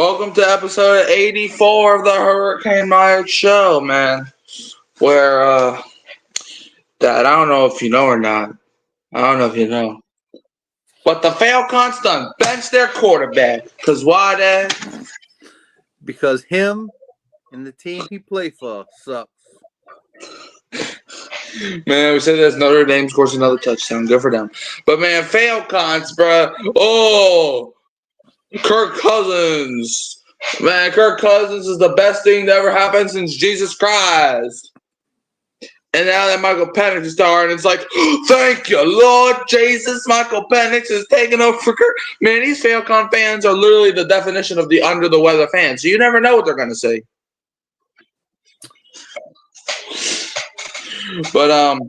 Welcome to episode 84 of the Hurricane Mike Show, man. Where, Dad, I don't know if you know or not. I don't know if you know. But the Falcons done bench their quarterback. Because why, Dad? Because him and the team he played for sucks. Man, we said that Notre Dame scores another touchdown. Good for them. But, man, Falcons, bruh. Oh, Kirk Cousins. Man, Kirk Cousins is the best thing that ever happened since Jesus Christ. And now that Michael Penix is starting, it's like, thank you, Lord Jesus. Michael Penix is taking over for Kirk. Man, these Falcon fans are literally the definition of the under the weather fans. So you never know what they're going to say. But,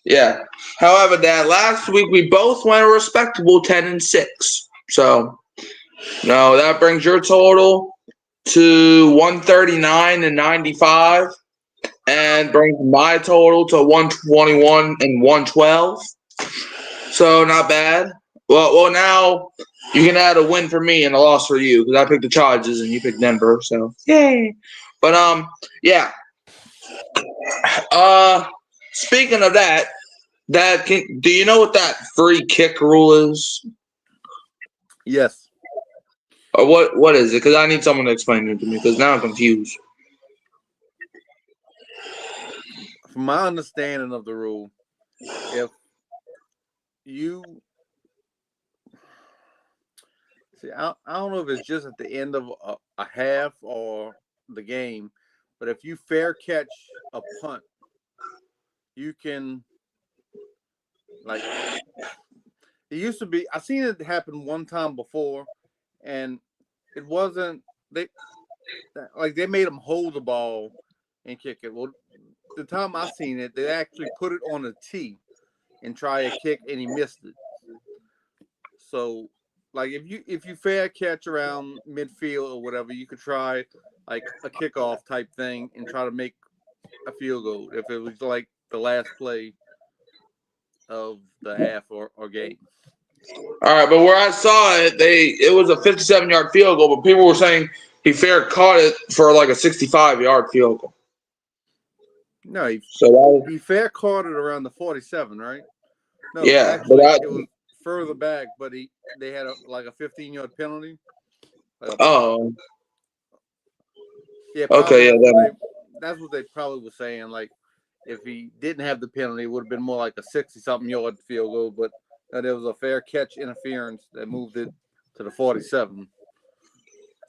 yeah. However, Dad, last week we both went a respectable 10-6. So, no, that brings your total to 139-95. And brings my total to 121 and 112. So not bad. Well, now you can add a win for me and a loss for you because I picked the Chargers and you picked Denver. So yay! But yeah. Speaking of that, do you know what that free kick rule is? Yes. Or what is it? Because I need someone to explain it to me because now I'm confused. From my understanding of the rule, if you see, I don't know if it's just at the end of a half or the game, but if you fair catch a punt, you can, like, it used to be. I've seen it happen one time before, and it wasn't they made them hold the ball and kick it. Well, the time I seen it, they actually put it on a tee and try a kick, and he missed it. So, like, if you fair catch around midfield or whatever, you could try like a kickoff type thing and try to make a field goal if it was like the last play of the half or game. All right, but where I saw it, it was a 57-yard field goal, but people were saying he fair caught it for like a 65-yard field goal. No, he fair caught it around the 47, right? No, yeah, actually, it was further back, but they had a 15-yard penalty. Oh. Yeah. Okay. Yeah. That's what they probably were saying. Like, if he didn't have the penalty, it would have been more like a 60-something yard field goal. But there was a fair catch interference that moved it to the 47.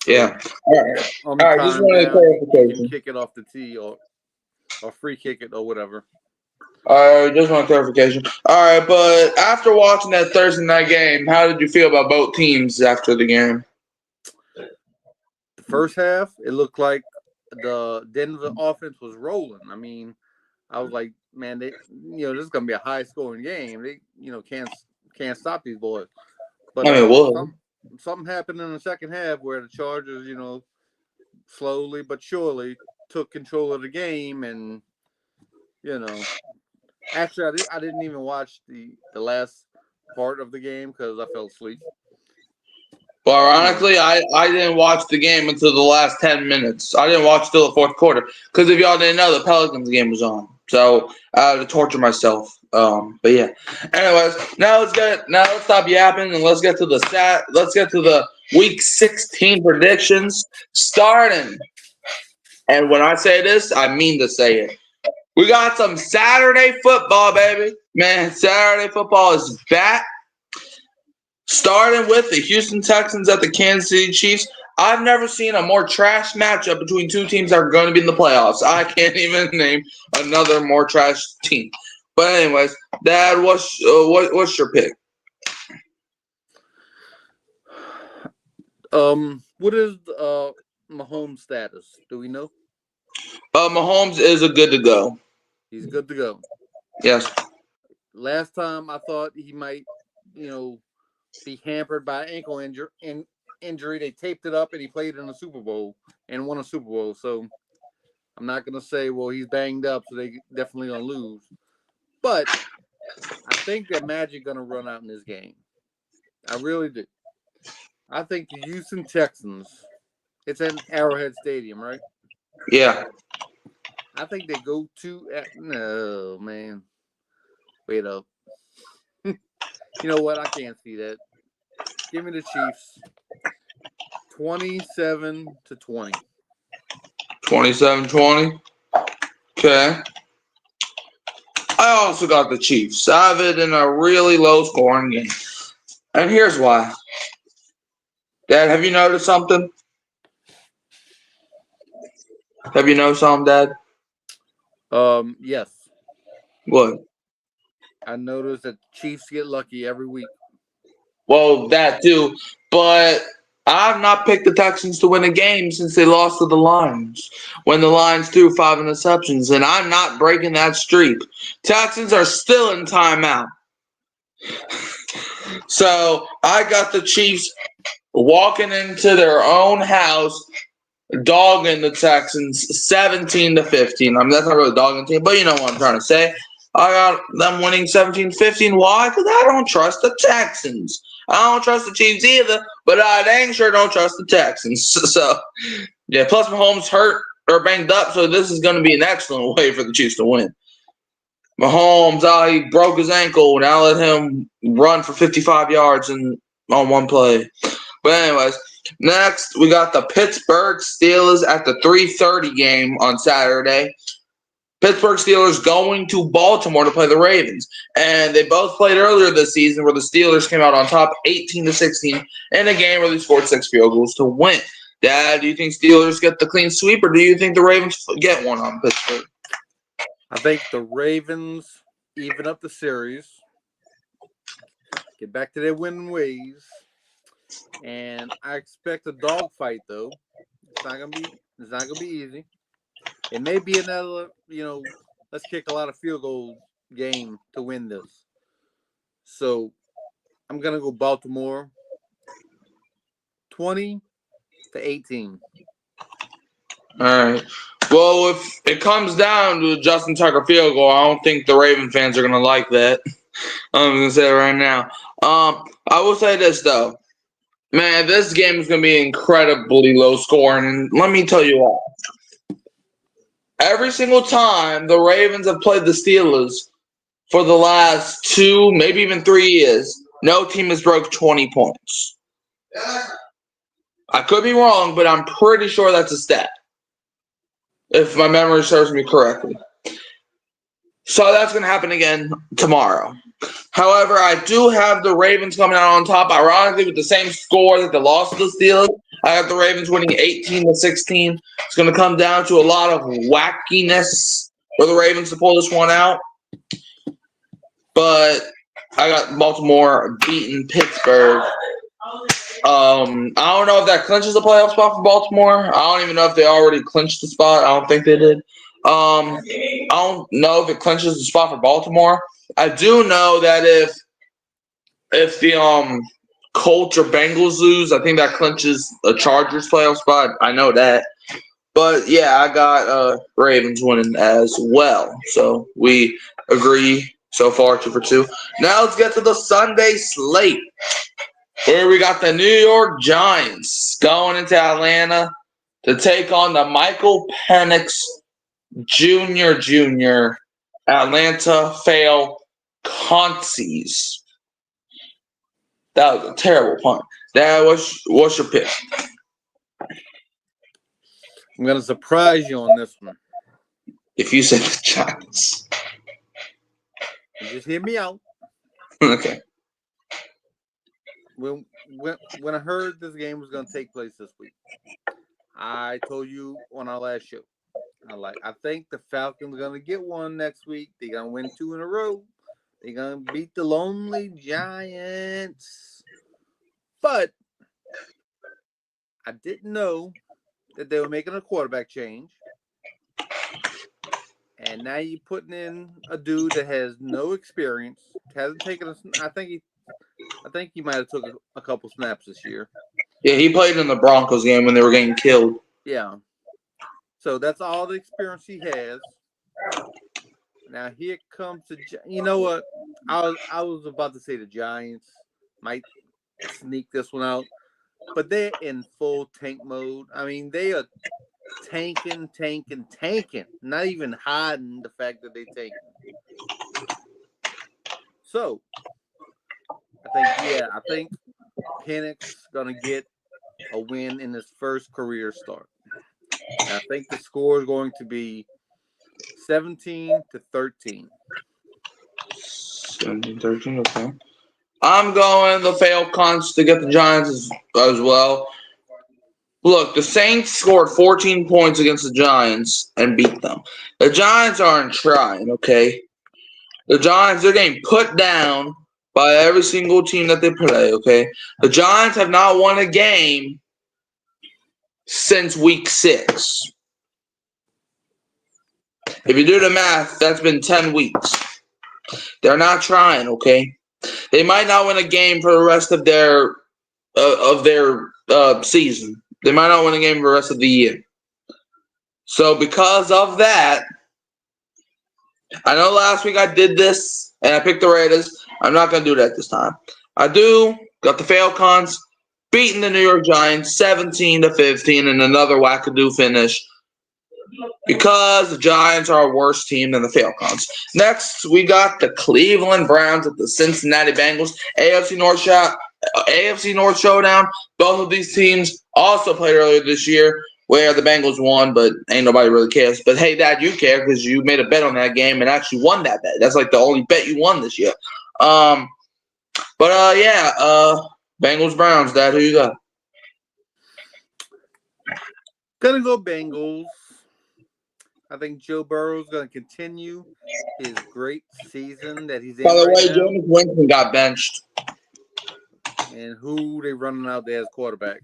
Yeah. All right. On the time just wanted clarification. You can kick it off the tee or free kick it or whatever. All right, just want clarification. All right, but after watching that Thursday night game, how did you feel about both teams after the game? The first half, it looked like the Denver offense was rolling. I mean, I was like, man, this is gonna be a high scoring game. They, can't stop these boys. But something happened in the second half where the Chargers, slowly but surely took control of the game, and actually, I didn't even watch the last part of the game because I fell asleep. Well, ironically, I didn't watch the game until the last 10 minutes. I didn't watch till the fourth quarter because if y'all didn't know, the Pelicans game was on. So I had to torture myself. But yeah. Anyways, now let's stop yapping and let's get to the week 16 predictions starting. And when I say this, I mean to say it. We got some Saturday football, baby. Man, Saturday football is back. Starting with the Houston Texans at the Kansas City Chiefs. I've never seen a more trash matchup between two teams that are going to be in the playoffs. I can't even name another more trash team. But anyways, Dad, what's your pick? What is Mahomes' status? Do we know? Mahomes is a good to go. He's good to go. Yes. Last time I thought he might, be hampered by ankle injury. They taped it up and he played in the Super Bowl and won a Super Bowl. So I'm not going to say, well, he's banged up, so they definitely going to lose. But I think that magic going to run out in this game. I really do. I think the Houston Texans. It's in Arrowhead Stadium, right? Yeah. I think they go to. No, man. Wait up. You know what? I can't see that. Give me the Chiefs. 27-20. 27-20. Okay. I also got the Chiefs. I have it in a really low scoring game. And here's why. Dad, have you noticed something? Have you noticed something, Dad? Yes. What? I noticed that the Chiefs get lucky every week. Well, that too. But I've not picked the Texans to win a game since they lost to the Lions when the Lions threw 5 interceptions, and I'm not breaking that streak. Texans are still in timeout. So I got the Chiefs walking into their own house, dogging the Texans 17-15. I mean, that's not really dogging the team, but you know what I'm trying to say. I got them winning 17-15. Why? Because I don't trust the Texans. I don't trust the Chiefs either, but I dang sure don't trust the Texans. So, yeah, plus Mahomes hurt or banged up, so this is going to be an excellent way for the Chiefs to win. Mahomes, he broke his ankle. Now let him run for 55 yards on one play. But anyways, next we got the Pittsburgh Steelers at the 3:30 game on Saturday. Pittsburgh Steelers going to Baltimore to play the Ravens. And they both played earlier this season where the Steelers came out on top 18-16 in a game where they scored 6 field goals to win. Dad, do you think Steelers get the clean sweep or do you think the Ravens get one on Pittsburgh? I think the Ravens even up the series, get back to their winning ways, and I expect a dogfight though. It's not gonna be easy. It may be another, let's kick a lot of field goal game to win this. So I'm gonna go Baltimore 20-18. All right. Well, if it comes down to a Justin Tucker field goal, I don't think the Raven fans are gonna like that. I'm gonna say it right now. I will say this though, man, this game is gonna be incredibly low scoring, and let me tell you why. Every single time the Ravens have played the Steelers for the last 2, maybe even 3 years, no team has broke 20 points. I could be wrong, but I'm pretty sure that's a stat, if my memory serves me correctly. So that's going to happen again tomorrow. However, I do have the Ravens coming out on top, ironically, with the same score that they lost to the Steelers. I have the Ravens winning 18-16. It's going to come down to a lot of wackiness for the Ravens to pull this one out. But I got Baltimore beating Pittsburgh. I don't know if that clinches the playoff spot for Baltimore. I don't even know if they already clinched the spot. I don't think they did. I don't know if it clinches the spot for Baltimore. I do know that if the Colts or Bengals lose, I think that clinches the Chargers playoff spot. I know that. But yeah, I got Ravens winning as well. So we agree so far 2 for 2. Now let's get to the Sunday slate, where we got the New York Giants going into Atlanta to take on the Michael Penix Jr. Atlanta Falcons. That was a terrible punt. Dad, what's your pick? I'm going to surprise you on this one. If you say the Giants. Just hear me out. Okay. When I heard this game was going to take place this week, I told you on our last show, I think the Falcons are going to get one next week. They're going to win 2 in a row. They're going to beat the lonely Giants. But I didn't know that they were making a quarterback change. And now you're putting in a dude that has no experience, hasn't taken a. I think he might have took a couple snaps this year. Yeah, he played in the Broncos game when they were getting killed. Yeah. So that's all the experience he has. Now here comes you know what? I was about to say the Giants might sneak this one out, but they're in full tank mode. I mean, they are tanking. Not even hiding the fact that they tanking. So, I think Penix gonna get a win in his first career start. And I think the score is going to be 17-13. 17-13, okay. I'm going the Falcons to get the Giants as well. Look, the Saints scored 14 points against the Giants and beat them. The Giants aren't trying, okay? The Giants, they're getting put down by every single team that they play, okay? The Giants have not won a game since week 6. If you do the math, that's been 10 weeks. They're not trying, okay? They might not win a game for the rest of their season. They might not win a game for the rest of the year. So because of that, I know last week I did this and I picked the Raiders. I'm not going to do that this time. I got the Falcons beating the New York Giants 17-15 in another wackadoo finish because the Giants are a worse team than the Falcons. Next, we got the Cleveland Browns at the Cincinnati Bengals. AFC North Showdown. Both of these teams also played earlier this year where the Bengals won, but ain't nobody really cares. But hey, Dad, you care because you made a bet on that game and actually won that bet. That's like the only bet you won this year. Bengals Browns. Dad, who you got? Gonna go Bengals. I think Joe Burrow's gonna continue his great season that he's in. By the way, now. Jameis Winston got benched. And who they running out there as quarterback?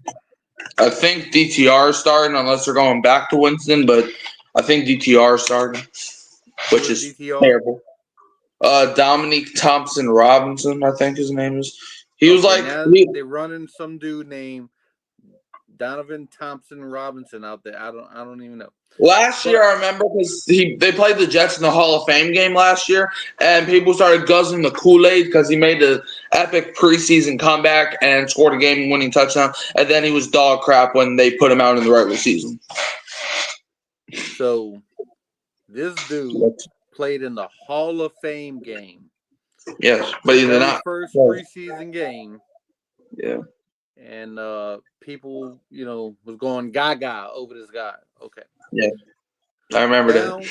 I think DTR is starting, unless they're going back to Winston, but I think DTR is starting, which is DTR? terrible. Dominique Thompson Robinson, I think his name is. They're running some dude named Donovan Thompson Robinson out there. I don't even know. Last year, I remember because they played the Jets in the Hall of Fame game last year, and people started guzzling the Kool-Aid because he made the epic preseason comeback and scored a game-winning touchdown, and then he was dog crap when they put him out in the regular season. So, this dude played in the Hall of Fame game. Yes, but he did not. First preseason game. Yeah. And people, was going gaga over this guy. Okay. Yeah. I remember that.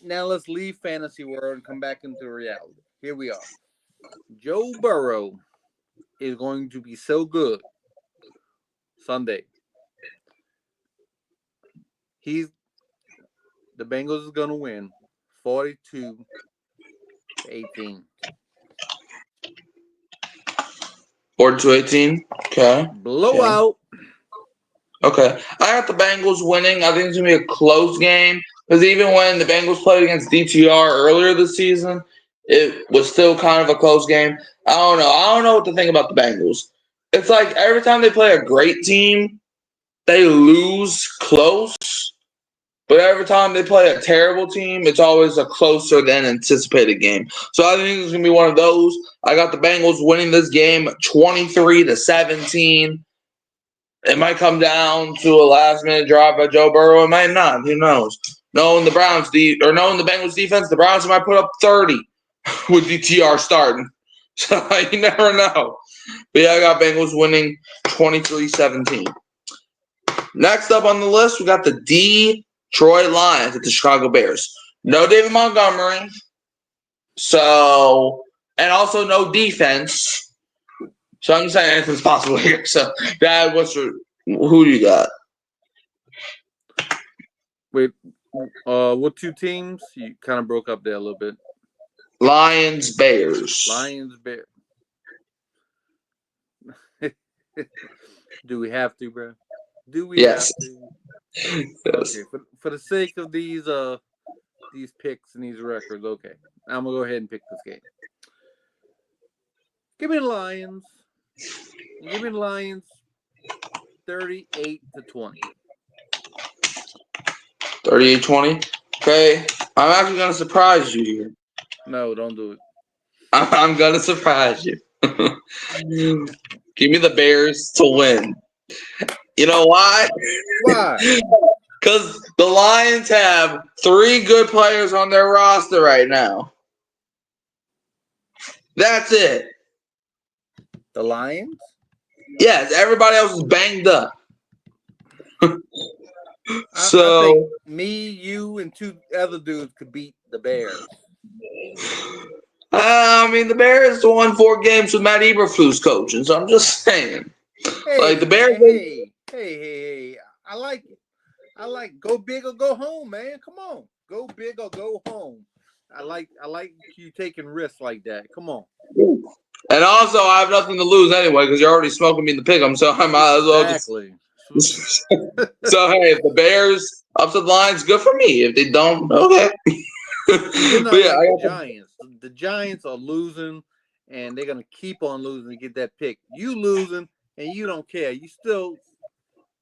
Now let's leave fantasy world and come back into reality. Here we are. Joe Burrow is going to be so good Sunday. The Bengals is going to win 42-18. 42-18. Okay. Blowout. Okay. I got the Bengals winning. I think it's going to be a close game because even when the Bengals played against DTR earlier this season, it was still kind of a close game. I don't know. I don't know what to think about the Bengals. It's like every time they play a great team, they lose close. But every time they play a terrible team, it's always a closer than anticipated game. So I think it's going to be one of those. I got the Bengals winning this game 23-17. It might come down to a last-minute drive by Joe Burrow. It might not. Who knows? Knowing the Bengals defense, the Browns might put up 30 with DTR starting. So you never know. But yeah, I got Bengals winning 23-17. Next up on the list, we got the Detroit Lions at the Chicago Bears. No David Montgomery. And also no defense. So I'm saying anything's possible here. So, Dad, who do you got? Wait, what two teams? You kind of broke up there a little bit. Lions, Bears. Lions, Bears. Do we have to, bro? Do we have to? Yes. Okay, for the sake of these picks and these records, okay. I'm gonna go ahead and pick this game. Give me the Lions. Give me the Lions 38-20. 38-20. Okay. I'm actually gonna surprise you here. No, don't do it. I'm gonna surprise you. Give me the Bears to win. You know why? Why? Because the Lions have 3 good players on their roster right now. That's it. The Lions? Yes, everybody else is banged up. I think me, you, and 2 other dudes could beat the Bears. I mean, the Bears won 4 games with Matt Eberflus coaching, so I'm just saying. Hey, Like the Bears. hey. I like it. I like go big or go home, man. Come on. Go big or go home. I like you taking risks like that. Come on. And also, I have nothing to lose anyway because you're already smoking me in the pick'em, so I might as well Exactly. So hey, if the Bears upset the Lions, good for me. If they don't, okay. You're not But yeah, like the Giants. The Giants are losing, and they're gonna keep on losing to get that pick. You losing, and you don't care. You still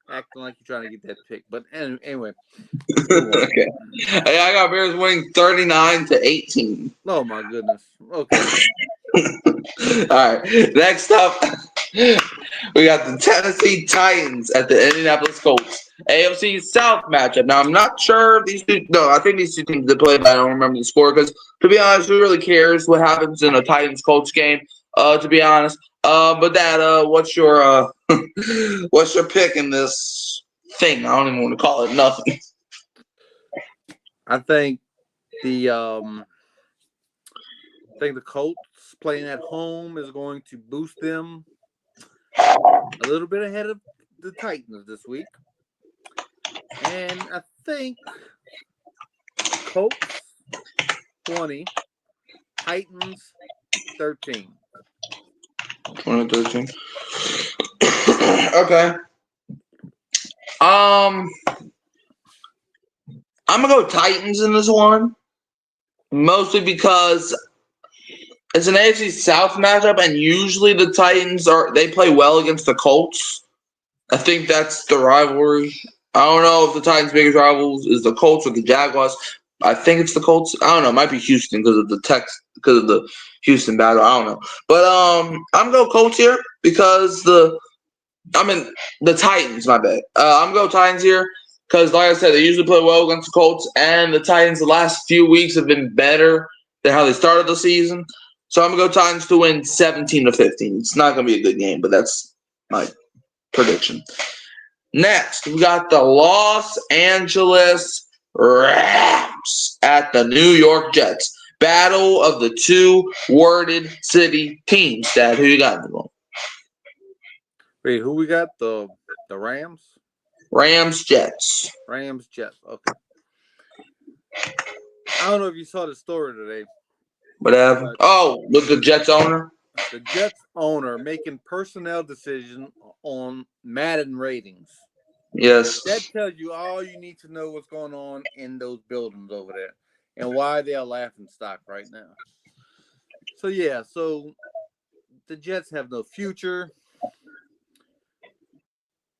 acting like you're trying to get that pick. But anyway, okay. Hey, I got Bears winning 39-18. Oh my goodness. Okay. All right. Next up, we got the Tennessee Titans at the Indianapolis Colts. AFC South matchup. Now, I'm not sure these two. No, I think these 2 teams did play, but I don't remember the score because, to be honest, who really cares what happens in a Titans Colts game? To be honest. But what's your what's your pick in this thing? I don't even want to call it nothing. I think the Colts playing at home is going to boost them a little bit ahead of the Titans this week. And I think Colts 20, Titans 13. 2013. Okay. I'm gonna go Titans in this one, mostly because it's an AFC South matchup, and usually the Titans they play well against the Colts. I think that's the rivalry. I don't know if the Titans' biggest rivals is the Colts or the Jaguars. I think it's the Colts. I don't know. It might be Houston because of the Houston battle. I don't know. But I'm gonna go Colts here because the Titans. My bad. I'm gonna go Titans here because, like I said, they usually play well against the Colts, and the Titans the last few weeks have been better than how they started the season. So I'm gonna go Titans to win 17-15. It's not gonna be a good game, but that's my prediction. Next, we got the Los Angeles Rams at the New York Jets. Battle of the 2 worded city teams. Dad, who you got in the one? Wait, who we got? The Rams? Rams, Jets. Rams, Jets. Okay. I don't know if you saw the story today. Whatever. Oh, with the Jets owner? The Jets owner making personnel decisions on Madden ratings. Yes. That tells you all you need to know what's going on in those buildings over there and why they are laughing stock right now. So, yeah, the Jets have no future.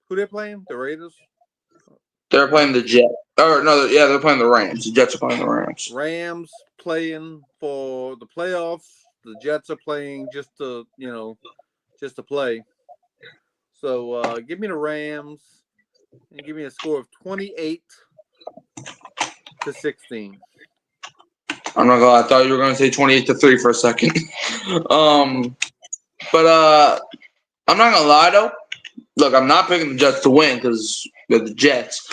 Who they're playing? The Raiders? They're playing the Jets. They're playing the Rams. The Jets are playing the Rams. Rams playing for the playoffs. The Jets are playing just to play. So give me the Rams and give me a score of 28-16. I'm not gonna lie, I thought you were gonna say 28-3 for a second. But I'm not gonna lie though. Look, I'm not picking the Jets to win because they're the Jets.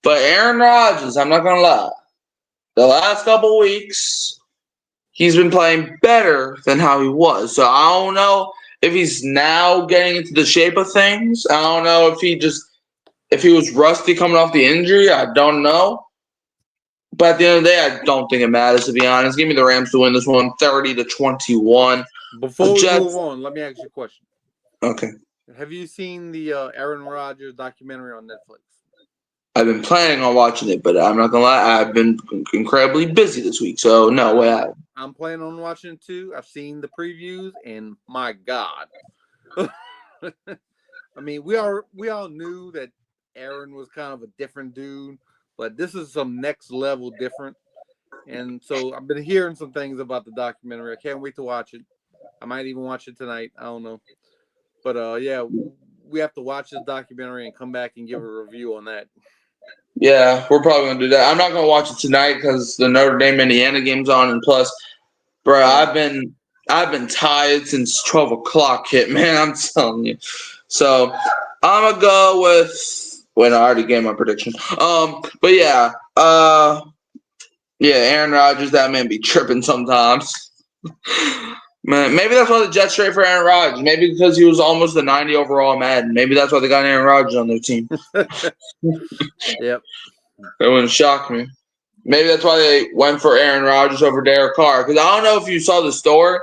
But Aaron Rodgers, I'm not gonna lie. The last couple weeks, he's been playing better than how he was. So I don't know if he's now getting into the shape of things. I don't know if he was rusty coming off the injury. I don't know. But at the end of the day, I don't think it matters, to be honest. Give me the Rams to win this one, 30-21. Before we move on, let me ask you a question. Okay. Have you seen the Aaron Rodgers documentary on Netflix? I've been planning on watching it, but I'm not going to lie. I've been incredibly busy this week, so no way. I'm planning on watching it too. I've seen the previews, and my God. I mean, we all knew that Aaron was kind of a different dude, but this is some next level different. And so I've been hearing some things about the documentary. I can't wait to watch it. I might even watch it tonight. I don't know. But yeah, we have to watch this documentary and come back and give a review on that. Yeah, we're probably gonna do that. I'm not gonna watch it tonight because the Notre Dame Indiana game's on, and plus, bro, I've been tired since 12 o'clock hit, man. I'm telling you. So I'm gonna go with. Wait, I already gave my prediction. But yeah, yeah, Aaron Rodgers. That man be tripping sometimes. Man, maybe that's why the Jets trade for Aaron Rodgers. Maybe because he was almost the 90 overall Madden. Maybe that's why they got Aaron Rodgers on their team. Yep. It wouldn't shock me. Maybe that's why they went for Aaron Rodgers over Derek Carr. Because I don't know if you saw the story,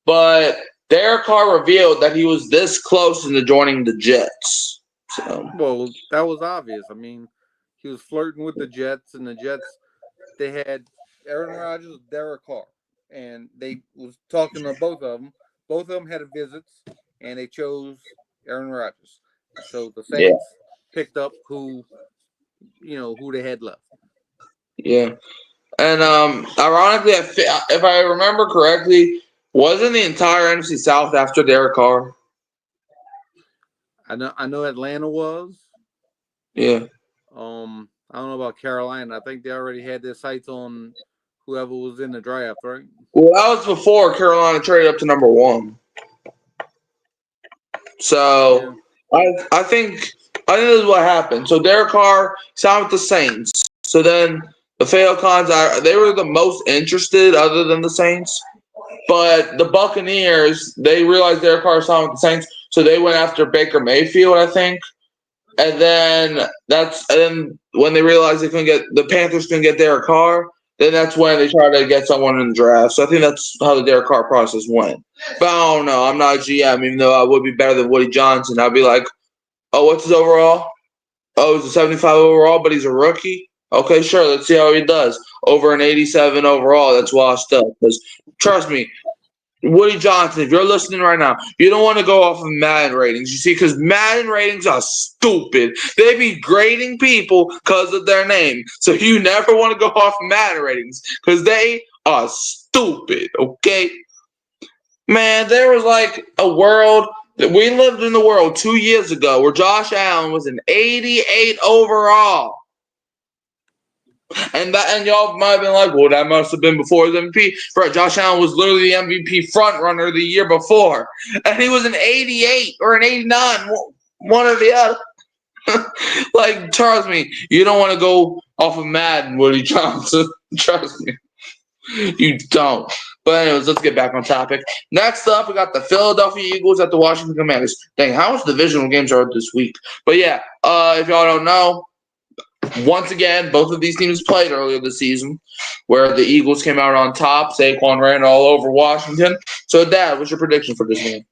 but Derek Carr revealed that he was this close into joining the Jets. So Well, that was obvious. I mean, he was flirting with the Jets, and the Jets, they had Aaron Rodgers, Derek Carr, and they was talking to both of them. Both of them had visits, and they chose Aaron Rodgers. So the Saints picked up who they had left. yeah, and ironically, if I remember correctly, wasn't the entire NFC South after Derek Carr? I know Atlanta was. Yeah. I don't know about Carolina. I think they already had their sights on whoever was in the draft, right? Well, that was before Carolina traded up to number 1. So I think this is what happened. So Derek Carr signed with the Saints. So then the Falcons they were the most interested other than the Saints. But the Buccaneers, they realized Derek Carr signed with the Saints, so they went after Baker Mayfield, I think. And then when they realized the Panthers couldn't get Derek Carr, then that's when they tried to get someone in the draft. So I think that's how the Derek Carr process went. But I don't know. I'm not a GM, even though I would be better than Woody Johnson. I'd be like, oh, what's his overall? Oh, he's a 75 overall, but he's a rookie? Okay, sure. Let's see how he does. Over an 87 overall, that's washed up. Because trust me, Woody Johnson, if you're listening right now, you don't want to go off of Madden ratings. You see, because Madden ratings are stupid. They be grading people because of their name. So you never want to go off Madden ratings because they are stupid, okay? Man, there was like a world that we lived in the world 2 years ago where Josh Allen was an 88 overall. And y'all might have been like, well, that must have been before the MVP. Bro, Josh Allen was literally the MVP front runner the year before. And he was an 88 or an 89, one or the other. Like, trust me, you don't want to go off of Madden, Woody Johnson. Trust me. You don't. But anyways, let's get back on topic. Next up, we got the Philadelphia Eagles at the Washington Commanders. Dang, how much divisional games are this week? But yeah, if y'all don't know, once again, both of these teams played earlier this season, where the Eagles came out on top. Saquon ran all over Washington. So, Dad, what's your prediction for this game?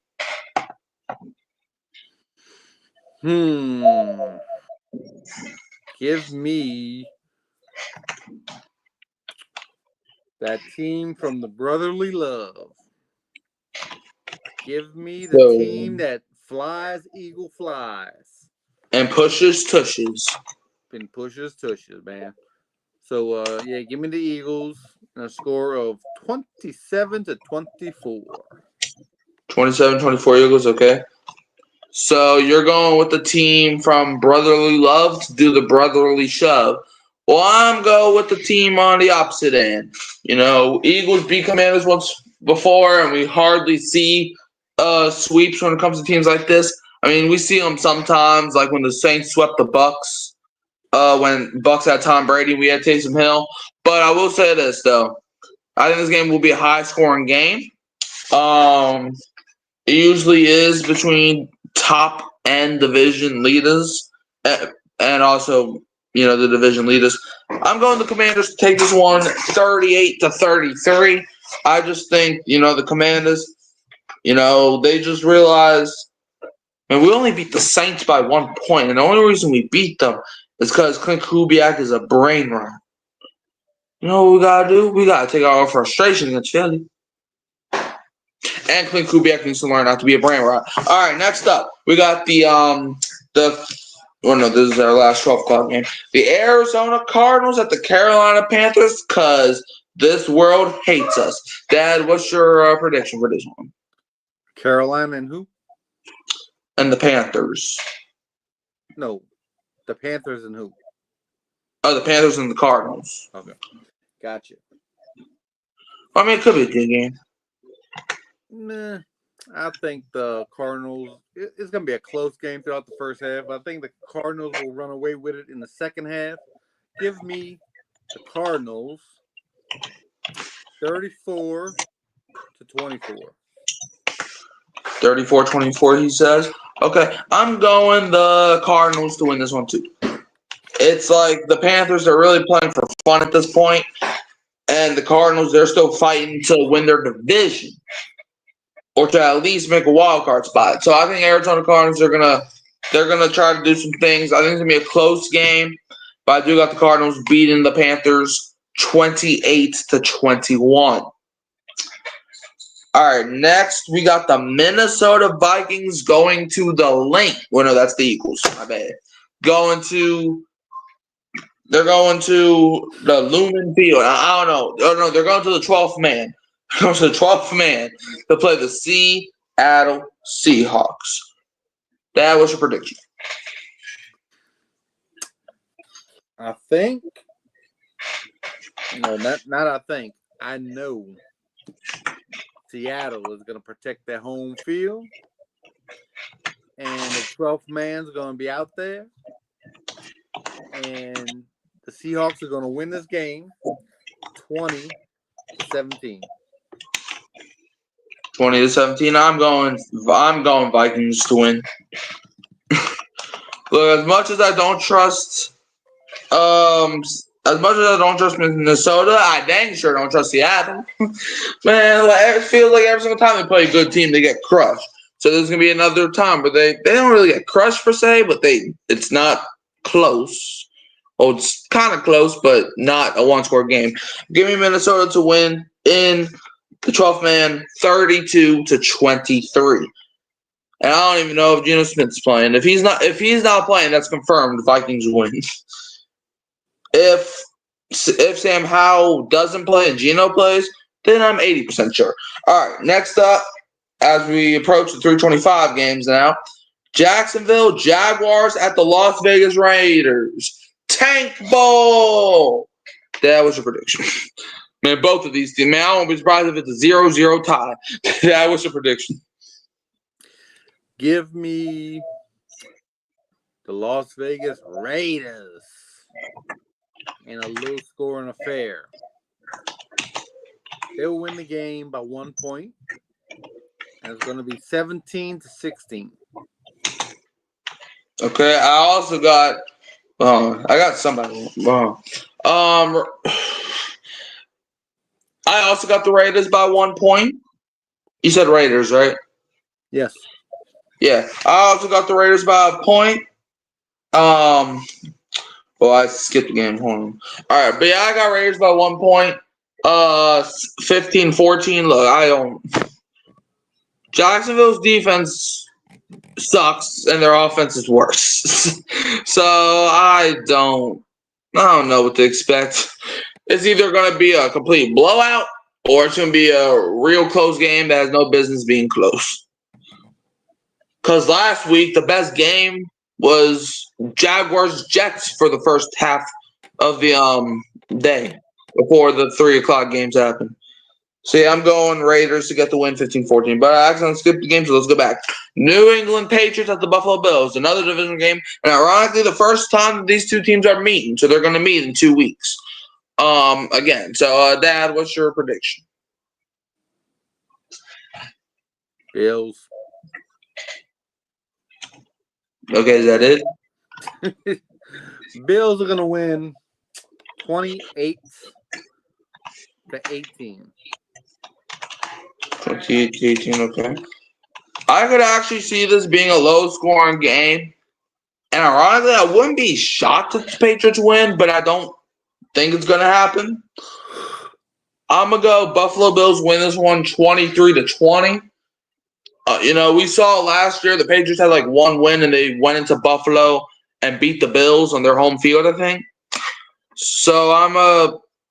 Give me that team from the brotherly love. Give me the team that flies, eagle flies. And pushes, tushes. And pushes, tushes, man. So, yeah, give me the Eagles and a score of 27-24. 27-24 Eagles, okay. So you're going with the team from brotherly love to do the brotherly shove. Well, I'm going with the team on the opposite end. You know, Eagles beat Commanders once before, and we hardly see sweeps when it comes to teams like this. I mean, we see them sometimes, like when the Saints swept the Bucks. When Bucks had Tom Brady, we had Taysom Hill. But I will say this, though. I think this game will be a high-scoring game. It usually is between top-end division leaders and also, the division leaders. I'm going the Commanders to take this one 38-33. I just think, the Commanders, they just realized, and we only beat the Saints by 1 point, and the only reason we beat them is because Clint Kubiak is a brain rot. You know what we gotta do? We gotta take our frustration against Philly. And Clint Kubiak needs to learn not to be a brain rot. All right, next up, we got this is our last 12 o'clock game. The Arizona Cardinals at the Carolina Panthers, because this world hates us. Dad, what's your prediction for this one? Carolina and who? And the Panthers. No, the Panthers and who? Oh, the Panthers and the Cardinals. Okay, gotcha. I mean, it could be a good game. Nah, I think the Cardinals. It's going to be a close game throughout the first half. I think the Cardinals will run away with it in the second half. Give me the Cardinals 34-24. 34-24, he says. Okay, I'm going the Cardinals to win this one too. It's like the Panthers are really playing for fun at this point, and the Cardinals, they're still fighting to win their division or to at least make a wild card spot. So I think Arizona Cardinals are gonna try to do some things. I think it's gonna be a close game, but I do got the Cardinals beating the Panthers 28-21. All right, next we got the Minnesota Vikings going to the Link. Well, no, that's the Eagles. My bad. They're going to the Lumen Field. I don't know. Oh, no, they're going to the 12th man. They're going to the 12th man to play the Seattle Seahawks. That was your prediction. I think. No, not I think. I know Seattle is going to protect their home field. And the 12th man's going to be out there. And the Seahawks are going to win this game 20-17. 20-17. I'm going Vikings to win. Look, as much as I don't trust Minnesota, I dang sure don't trust Seattle. Man, it feels like every single time they play a good team, they get crushed. So there's gonna be another time, but they don't really get crushed per se, but it's not close. Oh, it's kind of close, but not a one-score game. Give me Minnesota to win in the 12th man, 32-23. And I don't even know if Geno Smith's playing. If he's not playing, that's confirmed. Vikings win. If Sam Howell doesn't play and Geno plays, then I'm 80% sure. All right, next up, as we approach the 325 games now, Jacksonville Jaguars at the Las Vegas Raiders. Tank Bowl. That was your prediction. Man, both of these teams. Man, I won't be surprised if it's a 0-0 tie. That was your prediction. Give me the Las Vegas Raiders in a low-scoring affair. They'll win the game by 1 point, and it's going to be 17-16. Okay, I also got. I got somebody. I also got the Raiders by 1 point. You said Raiders, right? Yes. Yeah, I also got the Raiders by a point. Well, I skipped the game. Hold on. All right, but yeah, I got Raiders by 1 point. 15-14. Look, I don't. Jacksonville's defense sucks, and their offense is worse. So I don't know what to expect. It's either going to be a complete blowout, or it's going to be a real close game that has no business being close. Because last week, the best game was Jaguars-Jets for the first half of the day before the 3 o'clock games happened. So, yeah, I'm going Raiders to get the win 15-14. But I accidentally skipped the game, so let's go back. New England Patriots at the Buffalo Bills, another division game. And ironically, the first time these two teams are meeting. So they're going to meet in 2 weeks. Again. So, Dad, what's your prediction? Bills. Okay, is that it? Bills are going to win 28-18. 28-18, okay. I could actually see this being a low-scoring game. And ironically, I wouldn't be shocked if the Patriots win, but I don't think it's going to happen. I'm going to go Buffalo Bills win this one 23-20. We saw last year the Patriots had like one win, and they went into Buffalo and beat the Bills on their home field, I think. So I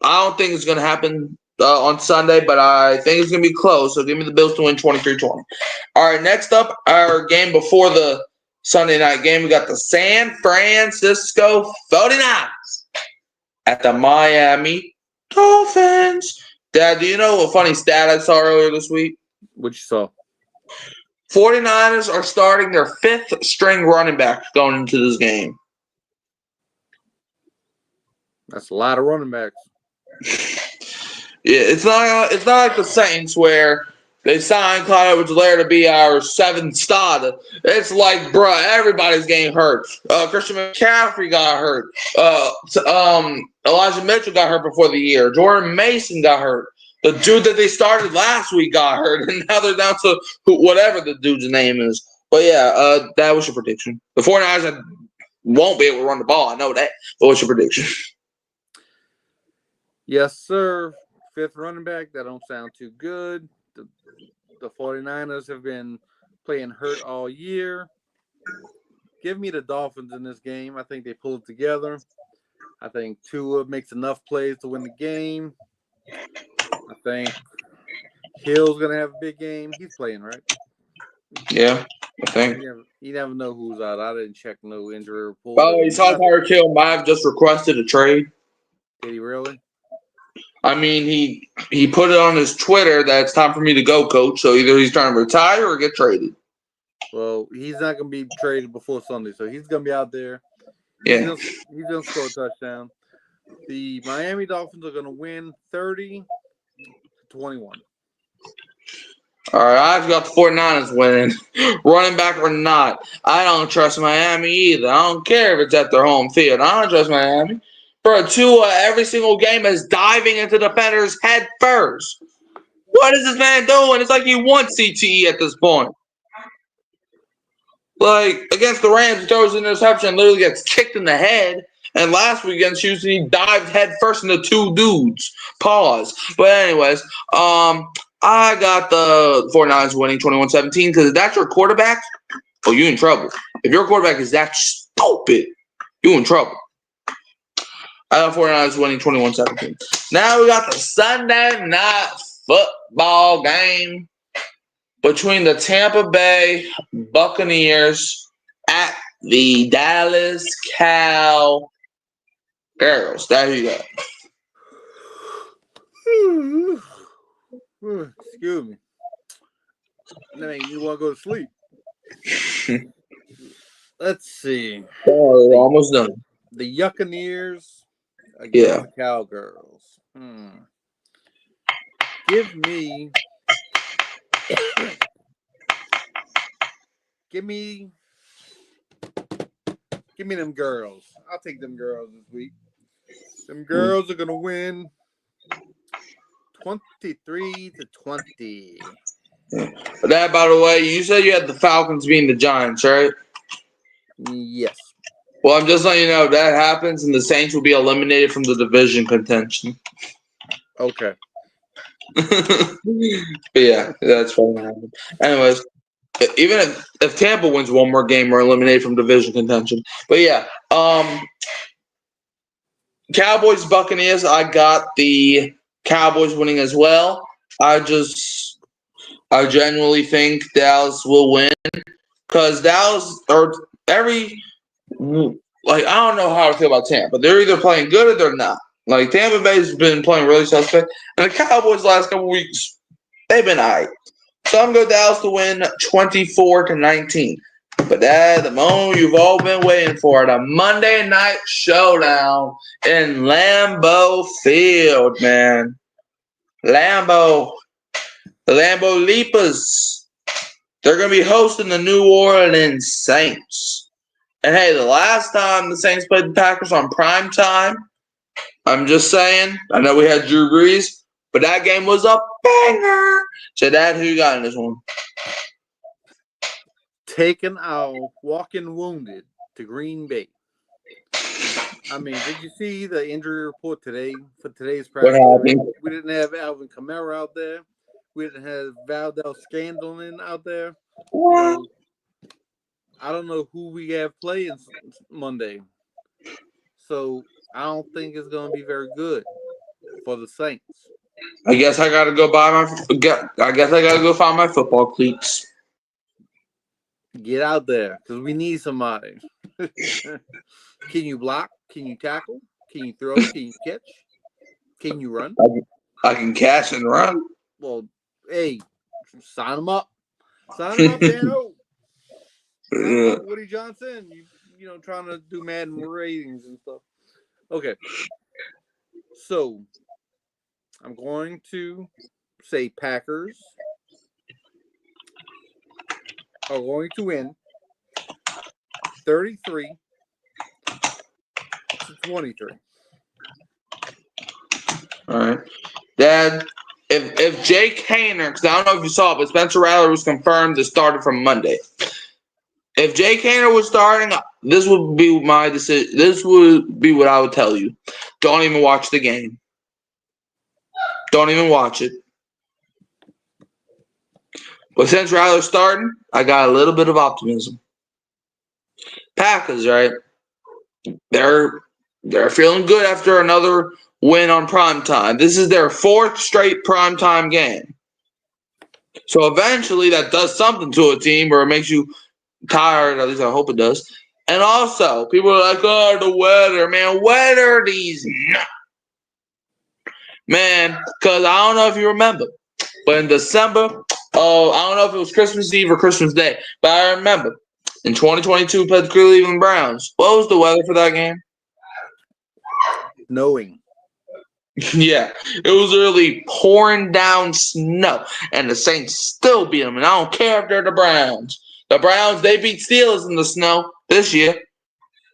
don't think it's going to happen on Sunday, but I think it's going to be close. So give me the Bills to win 23-20. All right, next up, our game before the Sunday night game, we got the San Francisco 49ers at the Miami Dolphins. Dad, do you know a funny stat I saw earlier this week? What you saw? 49ers are starting their fifth string running back going into this game. That's a lot of running backs. Yeah, it's not like the Saints where they signed Clyde Edwards-Helaire to be our seventh starter. It's like, bruh, everybody's getting hurt. Christian McCaffrey got hurt. Elijah Mitchell got hurt before the year. Jordan Mason got hurt. The dude that they started last week got hurt, and now they're down to whatever the dude's name is. But yeah, that was your prediction. The 49ers won't be able to run the ball. I know that. But what's your prediction? Yes, sir. Fifth running back. That don't sound too good. The 49ers have been playing hurt all year. Give me the Dolphins in this game. I think they pull it together. I think Tua makes enough plays to win the game. I think Hill's going to have a big game. He's playing, right? Yeah, I think. You never know who's out. I didn't check no injury report. Oh, you saw Tyreek Hill might have just requested a trade. Did he really? I mean, he put it on his Twitter that it's time for me to go, coach. So either he's trying to retire or get traded. Well, he's not going to be traded before Sunday, so he's going to be out there. Yeah. He's going to score a touchdown. The Miami Dolphins are going to win 30-21. All right, I've got the 49ers winning, running back or not. I don't trust Miami either. I don't care if it's at their home field. I don't trust Miami. Bro, Tua every single game is diving into defenders head first. What is this man doing? It's like he wants CTE at this point. Like, against the Rams, he throws an interception and literally gets kicked in the head. And last week against Houston, he dived head first into two dudes. Pause. But anyways, I got the 49ers winning 21-17 because if that's your quarterback, oh, you in trouble. If your quarterback is that stupid, you in trouble. I got 49ers winning 21-17. Now we got the Sunday night football game between the Tampa Bay Buccaneers at the Dallas Cowgirls. There you go. Excuse me. That make you want to go to sleep. Let's see. Oh, we're almost done. The Yuccaneers against the Cowgirls. Give me them girls. I'll take them girls this week. Them girls are gonna win 23-20. That, by the way, you said you had the Falcons beating the Giants, right? Yes. Well, I'm just letting you know if that happens, and the Saints will be eliminated from the division contention. Okay. Yeah, that's probably gonna happen. Anyways, even if Tampa wins one more game, we're eliminated from division contention. But yeah, Cowboys Buccaneers. I got the Cowboys winning as well. I genuinely think Dallas will win because Dallas or I don't know how to feel about Tampa. They're either playing good or they're not. Like Tampa Bay's been playing really suspect, and the Cowboys last couple weeks they've been all right. So I'm going to go Dallas to win 24-19. But the moment you've all been waiting for, the Monday night showdown in Lambeau Field, man. The Lambeau Leapers. They're going to be hosting the New Orleans Saints. And hey, the last time the Saints played the Packers on prime time, I'm just saying, I know we had Drew Brees, but that game was a banger. So, Dad, who you got in this one? Taking our walking wounded to Green Bay. I mean, did you see the injury report today for today's practice? We didn't have Alvin Kamara out there. We didn't have Valdes-Scantling out there. So, I don't know who we have playing Monday. So, I don't think it's going to be very good for the Saints. I guess I gotta go buy my. I guess I gotta go find my football cleats. Get out there because we need somebody. Can you block? Can you tackle? Can you throw? Can you catch? Can you run? I can catch and run. Well, hey, sign them up. Sign them up, Dano. Sign 'em up, Woody Johnson. You know, trying to do Madden ratings and stuff. Okay. So, I'm going to say Packers are going to win 33-23. All right, Dad. If Jake Hayner, because I don't know if you saw it, but Spencer Rattler was confirmed to start from Monday. If Jake Hayner was starting, this would be my decision. This would be what I would tell you. Don't even watch the game. Don't even watch it. But since Rattler's starting, I got a little bit of optimism. Packers, right? They're feeling good after another win on primetime. This is their 4th straight primetime game. So eventually that does something to a team or it makes you tired. At least I hope it does. And also, people are like, oh, the weather. Man, weather these. Man, because I don't know if you remember, but in December, I don't know if it was Christmas Eve or Christmas Day, but I remember in 2022, played the Cleveland Browns. What was the weather for that game? Knowing. Yeah, it was really pouring down snow, and the Saints still beat them. And I don't care if they're the Browns. The Browns, they beat Steelers in the snow this year.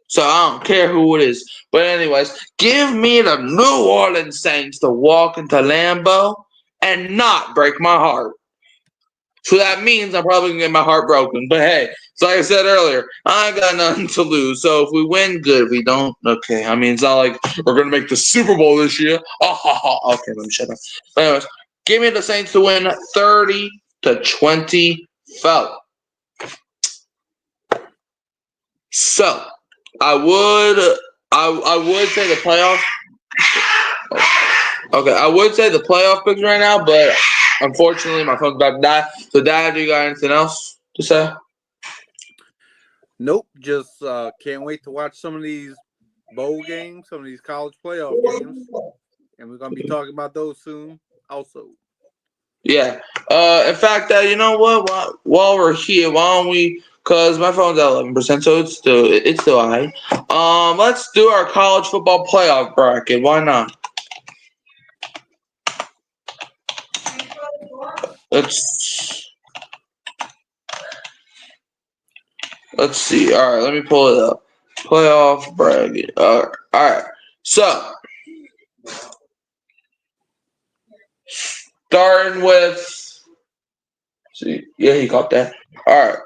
So I don't care who it is. But anyways, give me the New Orleans Saints to walk into Lambeau and not break my heart. So that means I'm probably going to get my heart broken. But hey, so like I said earlier, I ain't got nothing to lose. So if we win, good. If we don't, okay. I mean, it's not like we're going to make the Super Bowl this year. Oh, okay, let me shut up. But anyways, give me the Saints to win 30-24. So I would say the playoff. Okay, I would say the playoff picks right now, but unfortunately my phone's about to die. So Dad, do you got anything else to say? Nope. Just can't wait to watch some of these bowl games, some of these college playoff games, and we're gonna be talking about those soon. Also. Yeah. In fact, you know what? While we're here, why don't we? Cause my phone's at 11%, so it's still high. Let's do our college football playoff bracket. Why not? Let's see. All right, let me pull it up. Playoff bracket. All right. So starting with. See, yeah, he got that. All right.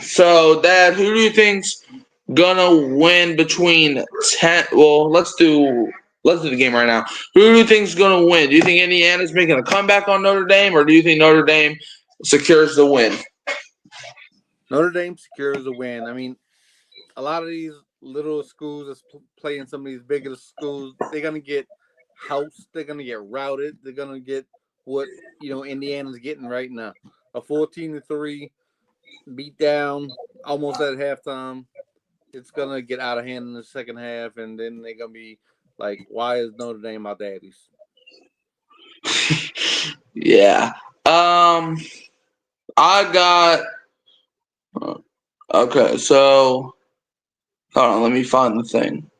So, Dad, who do you think's gonna win between 10? Well, let's do the game right now. Who do you think's gonna win? Do you think Indiana's making a comeback on Notre Dame, or do you think Notre Dame secures the win? Notre Dame secures the win. I mean, a lot of these little schools that's playing some of these bigger schools, they're gonna get housed. They're gonna get routed. They're gonna get what Indiana's getting right now, a 14-3 beat down almost at halftime. It's gonna get out of hand in the second half, and then they're gonna be like, "Why is Notre Dame our daddies?" Yeah. I got. Okay, so hold on. Let me find the thing.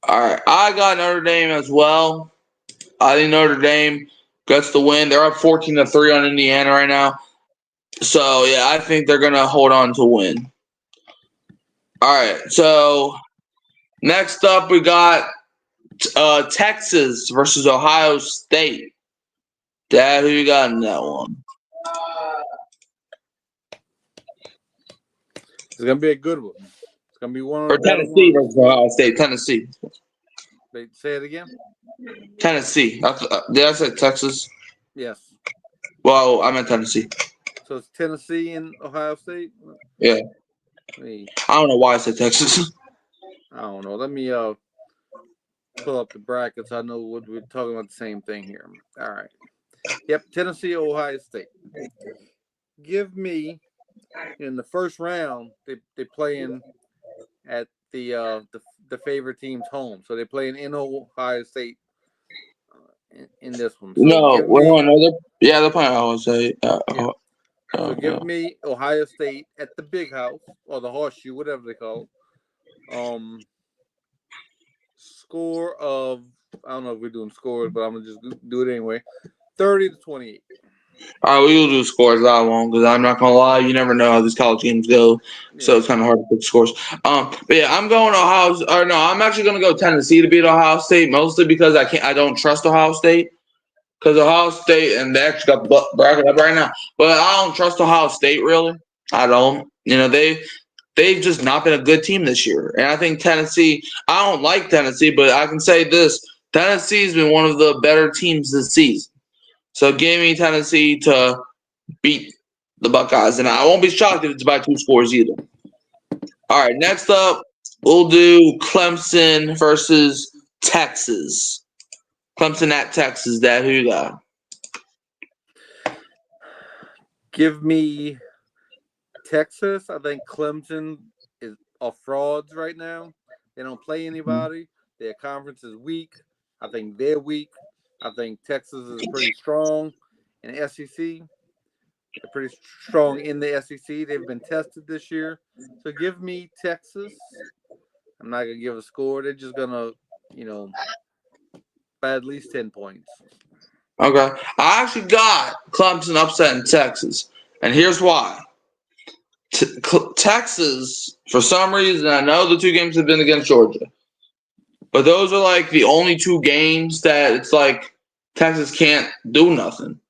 All right, I got Notre Dame as well. I think Notre Dame gets the win. They're up 14-3 on Indiana right now. So yeah, I think they're gonna hold on to win. All right, so next up we got Texas versus Ohio State. Dad, who you got in that one? It's gonna be a good one. It's gonna be one of Or the better Tennessee ones. versus Ohio State. Tennessee. Wait, say it again. Tennessee. Did I say Texas? Yes. Well, I meant Tennessee. So it's Tennessee and Ohio State. Yeah. I don't know why I said Texas. I don't know. Let me pull up the brackets. I know we're talking about the same thing here. All right. Yep, Tennessee, Ohio State. Give me in the first round. They playing at the favorite team's home, so they're playing in Ohio State in this one. So No, give me they're playing Ohio State. so give me Ohio State at the Big House or the Horseshoe, whatever they call it. Score of I don't know if we're doing scores, but I'm gonna just do it anyway. 30-28. All right, we will do scores. I won't, because I'm not gonna lie. You never know how these college games go, so it's kind of hard to pick scores. But yeah, I'm going Ohio. Or no, I'm actually gonna go Tennessee to beat Ohio State, mostly because I don't trust Ohio State. Because Ohio State, and they actually got the bracket up right now, but I don't trust Ohio State really. I don't. They've just not been a good team this year, and I think Tennessee. I don't like Tennessee, but I can say this: Tennessee's been one of the better teams this season. So give me Tennessee to beat the Buckeyes, and I won't be shocked if it's by 2 scores either. All right, next up, we'll do Clemson versus Texas. Clemson at Texas, Dad. Who you got? Give me Texas. I think Clemson are frauds right now. They don't play anybody. Their conference is weak. I think they're weak. I think Texas is pretty strong in the SEC. They're pretty strong in the SEC. They've been tested this year. So give me Texas. I'm not going to give a score. They're just going to, by at least 10 points. Okay. I actually got Clemson upsetting Texas. And here's why. Texas, for some reason, I know the 2 games have been against Georgia. But those are like the only 2 games that it's like Texas can't do nothing.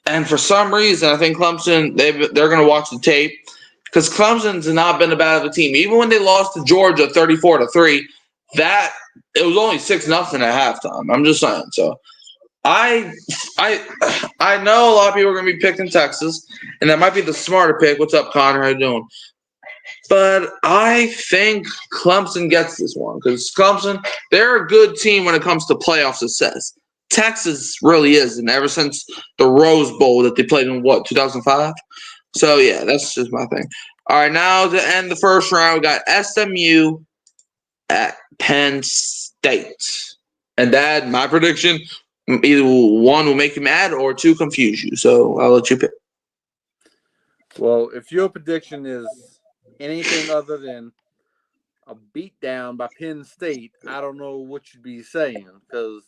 And for some reason, I think Clemson, they're going to watch the tape because Clemson's not been a bad of a team. Even when they lost to Georgia 34-3, it was only 6-0 at halftime. I'm just saying. So I know a lot of people are going to be picking Texas, and that might be the smarter pick. What's up, Connor? How you doing? But I think Clemson gets this one because Clemson, they're a good team when it comes to playoff success. Texas really is, and ever since the Rose Bowl that they played in, 2005? So, yeah, that's just my thing. All right, now to end the first round, we got SMU at Penn State. And Dad, my prediction, either 1 will make you mad or 2 confuse you. So, I'll let you pick. Well, if your prediction is anything other than a beatdown by Penn State, I don't know what you'd be saying because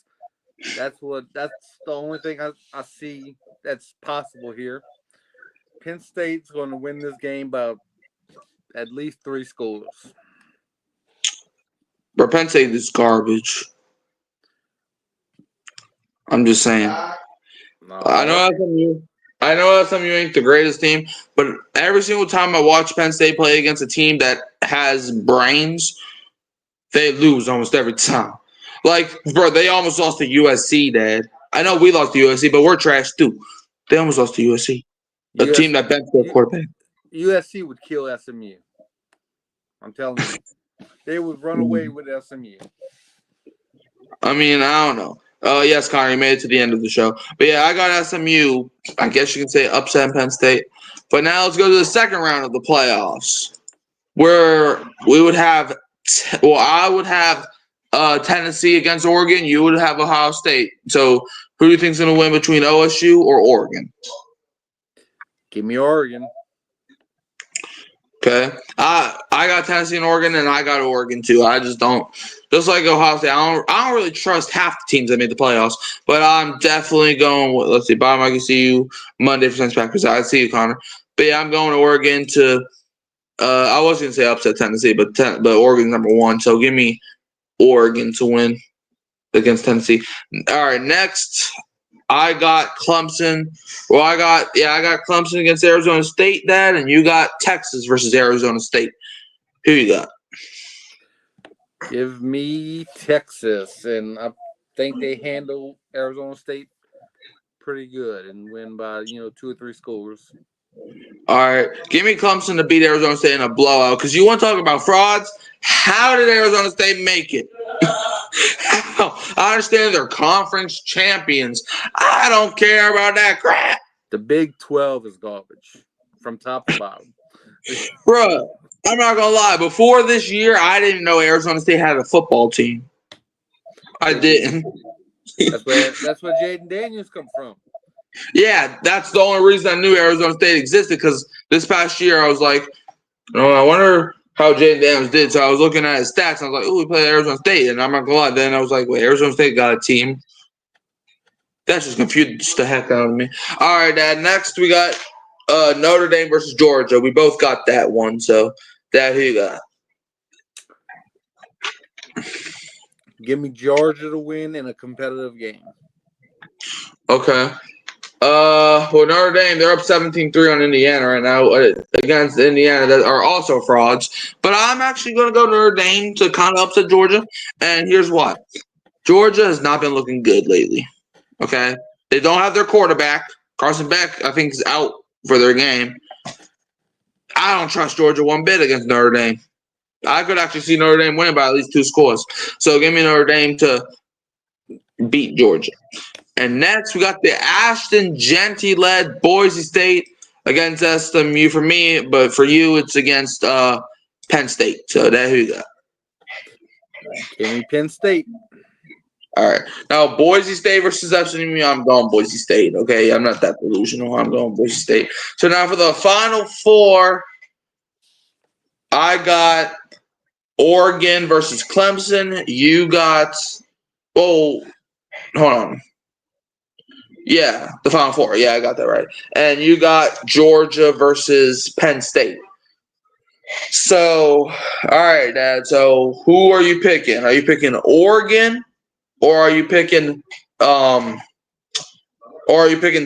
that's the only thing I see that's possible here. Penn State's going to win this game by at least 3 scores. But Penn State is garbage. I'm just saying. No. I know SMU ain't the greatest team, but every single time I watch Penn State play against a team that has brains, they lose almost every time. Like, bro, they almost lost to USC, Dad. I know we lost to USC, but we're trash too. They almost lost to USC, a team that benched their quarterback. USC would kill SMU. I'm telling you. They would run away with SMU. I mean, I don't know. Oh, yes, Connor, you made it to the end of the show. But, yeah, I got SMU. I guess you can say upset Penn State. But now let's go to the second round of the playoffs where we would have I would have Tennessee against Oregon. You would have Ohio State. So who do you think is going to win between OSU or Oregon? Give me Oregon. Okay. I got Tennessee and Oregon, and I got Oregon too. I just don't. Just like Ohio State, I don't really trust half the teams that made the playoffs, but I'm definitely going with, let's see, Bob, I can see you Monday for Saints Packers. I see you, Connor. But yeah, I'm going to Oregon to I was going to say upset Tennessee, but Oregon's number 1, so give me Oregon to win against Tennessee. All right, next, I got Clemson. Well, I got Clemson against Arizona State, Dad, and you got Texas versus Arizona State. Who you got? Give me Texas, and I think they handle Arizona State pretty good and win by 2 or 3 scores. All right, give me Clemson to beat Arizona State in a blowout because you want to talk about frauds. How did Arizona State make it? I understand they're conference champions. I don't care about that crap. The Big 12 is garbage from top to bottom. Bruh, I'm not going to lie. Before this year, I didn't know Arizona State had a football team. I didn't. That's where Jaden Daniels come from. Yeah, that's the only reason I knew Arizona State existed, because this past year I was like, I wonder how Jaden Daniels did. So I was looking at his stats and I was like, oh, we played Arizona State. And I'm not going to lie. Then I was like, wait, Arizona State got a team. That just confused the heck out of me. All right, Dad. Next, we got Notre Dame versus Georgia. We both got that one. So, Dad, who you got? Give me Georgia to win in a competitive game. Okay. Well, Notre Dame, they're up 17-3 on Indiana right now against Indiana that are also frauds. But I'm actually going to go Notre Dame to kind of upset Georgia. And here's why. Georgia has not been looking good lately. Okay? They don't have their quarterback. Carson Beck, I think, is out for their game. I don't trust Georgia one bit against Notre Dame. I could actually see Notre Dame winning by at least 2 scores. So give me Notre Dame to beat Georgia. And next, we got the Ashton Jeanty-led Boise State against SMU for me, but for you, it's against Penn State. So that's who you got. Give me Penn State. All right. Now, Boise State versus SMU, I'm going Boise State. Okay, I'm not that delusional. I'm going Boise State. So now for the Final Four, I got Oregon versus Clemson. You got – hold on. Yeah, the Final Four. Yeah, I got that right. And you got Georgia versus Penn State. So, all right, Dad. So, who are you picking? Are you picking Oregon, or are you picking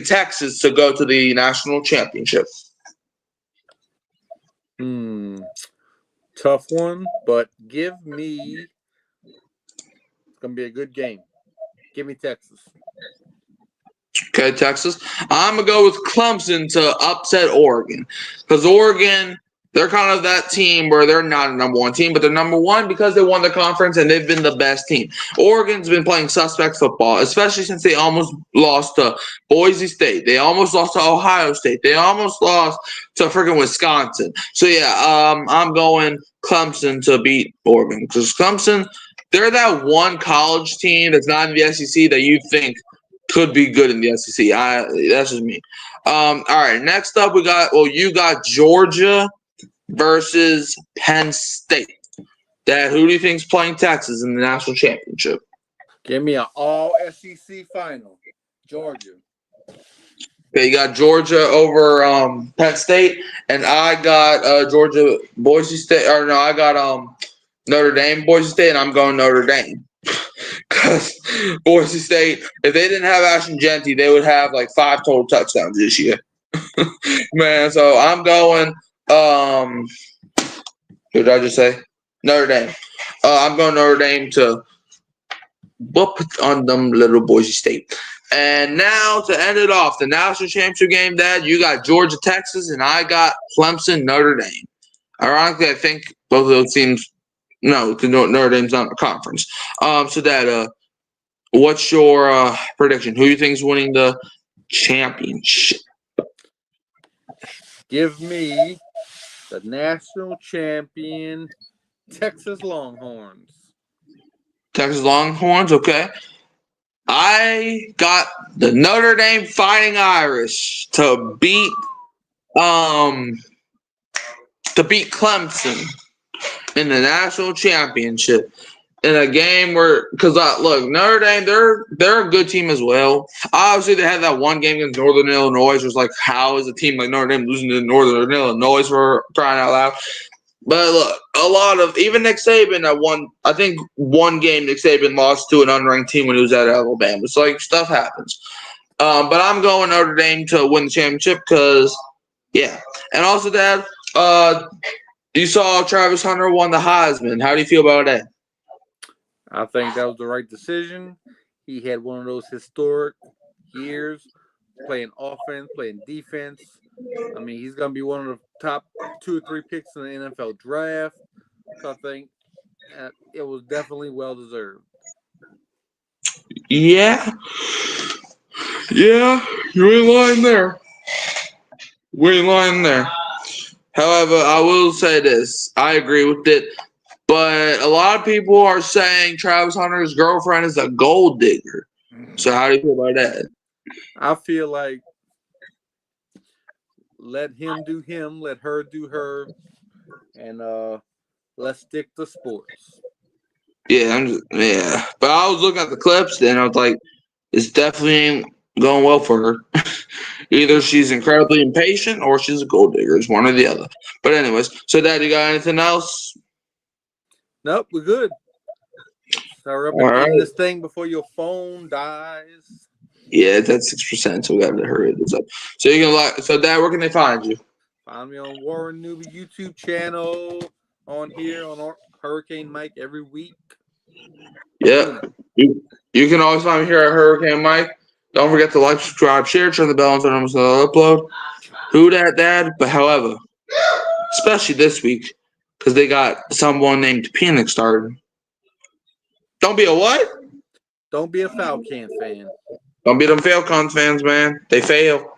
Texas to go to the national championship? Tough one, but give me. It's gonna be a good game. Give me Texas. Okay, Texas. I'm going to go with Clemson to upset Oregon. Because Oregon, they're kind of that team where they're not a number one team, but they're number one because they won the conference and they've been the best team. Oregon's been playing suspect football, especially since they almost lost to Boise State. They almost lost to Ohio State. They almost lost to freaking Wisconsin. So, yeah, I'm going Clemson to beat Oregon. Because Clemson, they're that one college team that's not in the SEC that you think could be good in the SEC. That's just me. All right, next up you got Georgia versus Penn State. Dad, who do you think is playing Texas in the national championship? Give me an all SEC final. Georgia. Okay, you got Georgia over Penn State, and I got Georgia Boise State. Or no, I got Notre Dame Boise State, and I'm going Notre Dame. Because Boise State, if they didn't have Ashton Jeanty, they would have like 5 total touchdowns this year. Man, so I'm going who did I just say? Notre Dame. I'm going Notre Dame to whoop on them little Boise State. And now to end it off, the national championship game, Dad, you got Georgia, Texas, and I got Clemson, Notre Dame. Ironically, I think both of those teams, no, because Notre Dame's not in a conference. So Dad, what's your prediction? Who do you think is winning the championship? Give me the national champion, Texas Longhorns. Texas Longhorns, okay. I got the Notre Dame Fighting Irish to beat Clemson in the national championship. In a game where, because look, Notre Dame, they're a good team as well. Obviously, they had that one game against Northern Illinois. It was like, how is a team like Notre Dame losing to Northern Illinois for crying out loud? But look, a lot of even Nick Saban at one game Nick Saban lost to an unranked team when he was at Alabama. It's like stuff happens. But I'm going Notre Dame to win the championship because, yeah. And also, Dad, you saw Travis Hunter won the Heisman. How do you feel about that? I think that was the right decision. He had one of those historic years playing offense, playing defense. I mean, he's going to be one of the top 2 or 3 picks in the NFL draft. So I think it was definitely well-deserved. Yeah. Yeah, you ain't lying there. We ain't lying there. However, I will say this. I agree with it. But a lot of people are saying Travis Hunter's girlfriend is a gold digger. So how do you feel about that? I feel like let him do him, let her do her, and let's stick to sports. Yeah. But I was looking at the clips and I was like, it's definitely ain't going well for her. Either she's incredibly impatient or she's a gold digger. It's one or the other. But anyways, so Dad, you got anything else? Nope, we're good. Hurry up All and right. end this thing before your phone dies. Yeah, it's at 6%, so we got to hurry this up. So you can so Dad, where can they find you? Find me on Warren Newby YouTube channel on here on Hurricane Mike every week. Yeah. You can always find me here at Hurricane Mike. Don't forget to like, subscribe, share, turn the bell on so no one upload. Who that, Dad? But however, especially this week, because they got someone named Penix starting. Don't be a what? Don't be a Falcon fan. Don't be them Falcons fans, man. They fail.